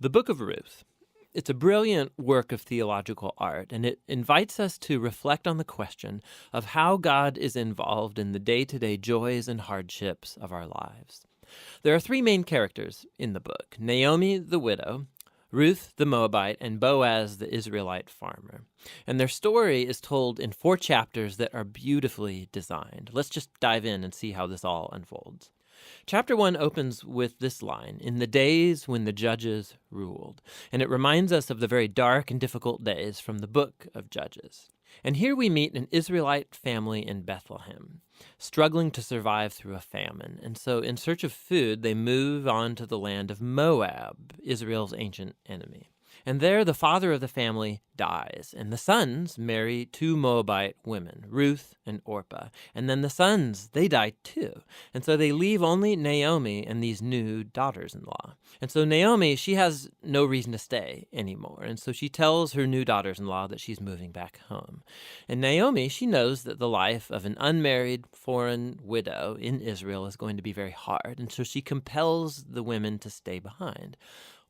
The Book of Ruth. It's a brilliant work of theological art, and it invites us to reflect on the question of how God is involved in the day-to-day joys and hardships of our lives. There are three main characters in the book: Naomi, the widow, Ruth, the Moabite, and Boaz, the Israelite farmer. And their story is told in 4 chapters that are beautifully designed. Let's just dive in and see how this all unfolds. Chapter 1 opens with this line, "In the days when the judges ruled," and it reminds us of the very dark and difficult days from the book of Judges. And here we meet an Israelite family in Bethlehem, struggling to survive through a famine. And so in search of food, they move on to the land of Moab, Israel's ancient enemy. And there the father of the family dies, and the sons marry 2 Moabite women, Ruth and Orpah. And then the sons, they die too. And so they leave only Naomi and these new daughters-in-law. And so Naomi, she has no reason to stay anymore. And so she tells her new daughters-in-law that she's moving back home. And Naomi, she knows that the life of an unmarried foreign widow in Israel is going to be very hard. And so she compels the women to stay behind.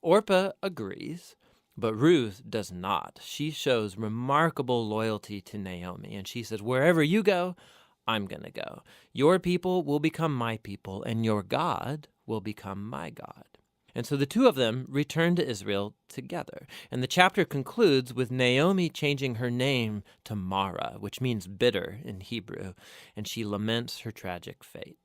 Orpah agrees, but Ruth does not. She shows remarkable loyalty to Naomi, and she says, "Wherever you go, I'm going to go. Your people will become my people, and your God will become my God." And so the two of them return to Israel together. And the chapter concludes with Naomi changing her name to Mara, which means bitter in Hebrew, and she laments her tragic fate.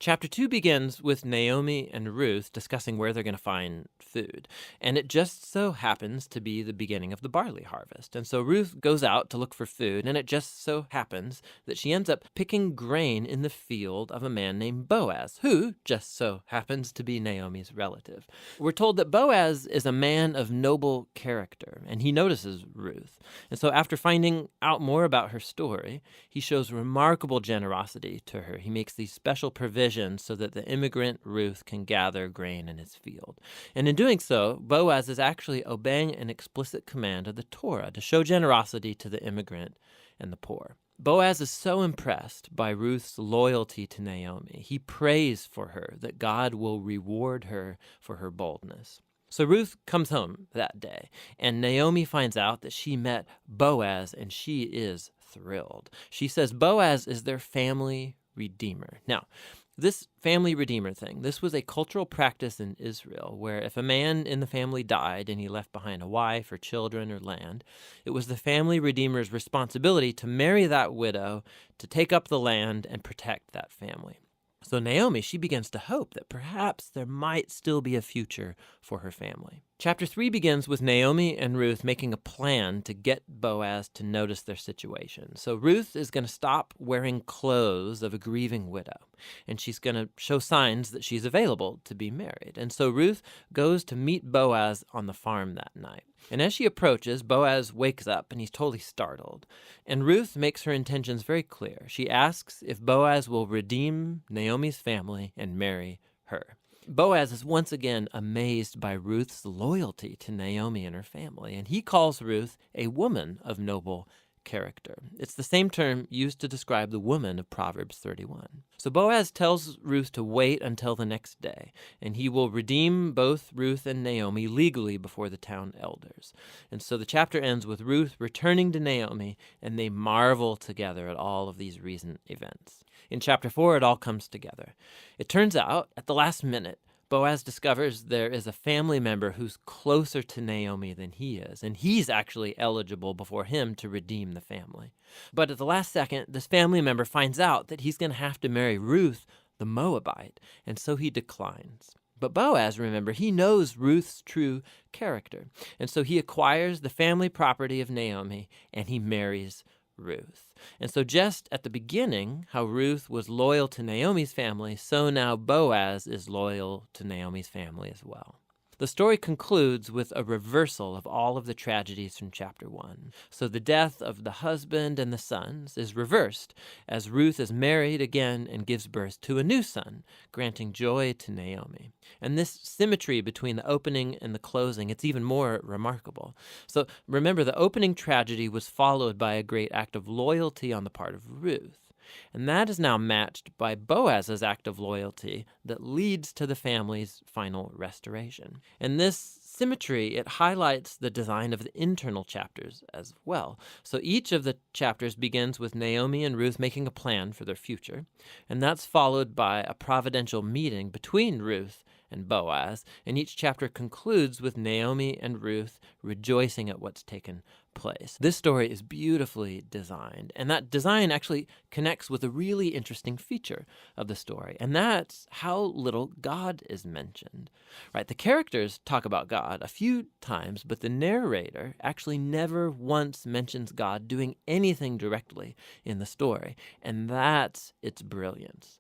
Chapter 2 begins with Naomi and Ruth discussing where they're going to find food. And it just so happens to be the beginning of the barley harvest. And so Ruth goes out to look for food, and it just so happens that she ends up picking grain in the field of a man named Boaz, who just so happens to be Naomi's relative. We're told that Boaz is a man of noble character, and he notices Ruth. And so after finding out more about her story, he shows remarkable generosity to her. He makes these special provisions so that the immigrant Ruth can gather grain in his field. And in doing so, Boaz is actually obeying an explicit command of the Torah to show generosity to the immigrant and the poor. Boaz is so impressed by Ruth's loyalty to Naomi. He prays for her that God will reward her for her boldness. So Ruth comes home that day, and Naomi finds out that she met Boaz, and she is thrilled. She says Boaz is their family redeemer. Now, this family redeemer thing, this was a cultural practice in Israel where if a man in the family died and he left behind a wife or children or land, it was the family redeemer's responsibility to marry that widow, to take up the land and protect that family. So Naomi, she begins to hope that perhaps there might still be a future for her family. Chapter 3 begins with Naomi and Ruth making a plan to get Boaz to notice their situation. So Ruth is going to stop wearing clothes of a grieving widow, and she's going to show signs that she's available to be married. And so Ruth goes to meet Boaz on the farm that night. And as she approaches, Boaz wakes up and he's totally startled. And Ruth makes her intentions very clear. She asks if Boaz will redeem Naomi's family and marry her. Boaz is once again amazed by Ruth's loyalty to Naomi and her family, and he calls Ruth a woman of noble character. It's the same term used to describe the woman of Proverbs 31. So Boaz tells Ruth to wait until the next day, and he will redeem both Ruth and Naomi legally before the town elders. And so the chapter ends with Ruth returning to Naomi, and they marvel together at all of these recent events. In chapter 4, it all comes together. It turns out, at the last minute, Boaz discovers there is a family member who's closer to Naomi than he is, and he's actually eligible before him to redeem the family. But at the last second, this family member finds out that he's going to have to marry Ruth, the Moabite, and so he declines. But Boaz, remember, he knows Ruth's true character, and so he acquires the family property of Naomi, and he marries Ruth. And so just at the beginning, how Ruth was loyal to Naomi's family, so now Boaz is loyal to Naomi's family as well. The story concludes with a reversal of all of the tragedies from chapter 1. So the death of the husband and the sons is reversed as Ruth is married again and gives birth to a new son, granting joy to Naomi. And this symmetry between the opening and the closing, it's even more remarkable. So remember, the opening tragedy was followed by a great act of loyalty on the part of Ruth. And that is now matched by Boaz's act of loyalty that leads to the family's final restoration. And this symmetry, it highlights the design of the internal chapters as well. So each of the chapters begins with Naomi and Ruth making a plan for their future, and that's followed by a providential meeting between Ruth and Boaz, and each chapter concludes with Naomi and Ruth rejoicing at what's taken place. This story is beautifully designed, and that design actually connects with a really interesting feature of the story, and that's how little God is mentioned. Right? The characters talk about God a few times, but the narrator actually never once mentions God doing anything directly in the story, and that's its brilliance.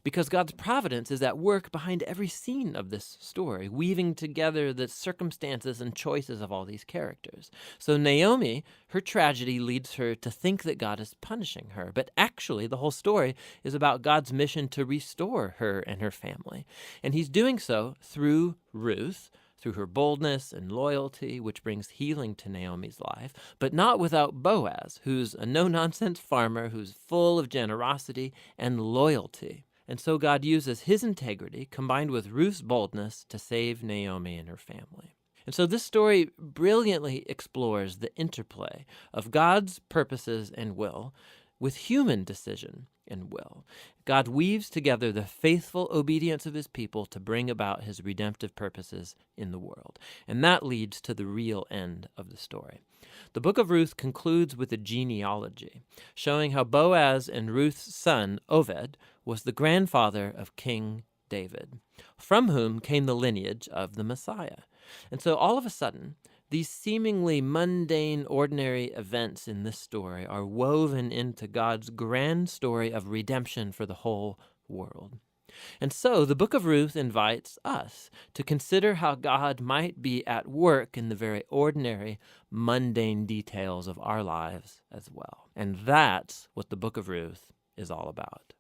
Because God's providence is at work behind every scene of this story, weaving together the circumstances and choices of all these characters. So Naomi, her tragedy leads her to think that God is punishing her, but actually the whole story is about God's mission to restore her and her family. And he's doing so through Ruth, through her boldness and loyalty, which brings healing to Naomi's life, but not without Boaz, who's a no-nonsense farmer who's full of generosity and loyalty. And so God uses his integrity combined with Ruth's boldness to save Naomi and her family. And so this story brilliantly explores the interplay of God's purposes and will with human decision and will. God weaves together the faithful obedience of his people to bring about his redemptive purposes in the world. And that leads to the real end of the story. The Book of Ruth concludes with a genealogy, showing how Boaz and Ruth's son, Oved, was the grandfather of King David, from whom came the lineage of the Messiah. And so all of a sudden, these seemingly mundane, ordinary events in this story are woven into God's grand story of redemption for the whole world. And so the Book of Ruth invites us to consider how God might be at work in the very ordinary, mundane details of our lives as well. And that's what the Book of Ruth is all about.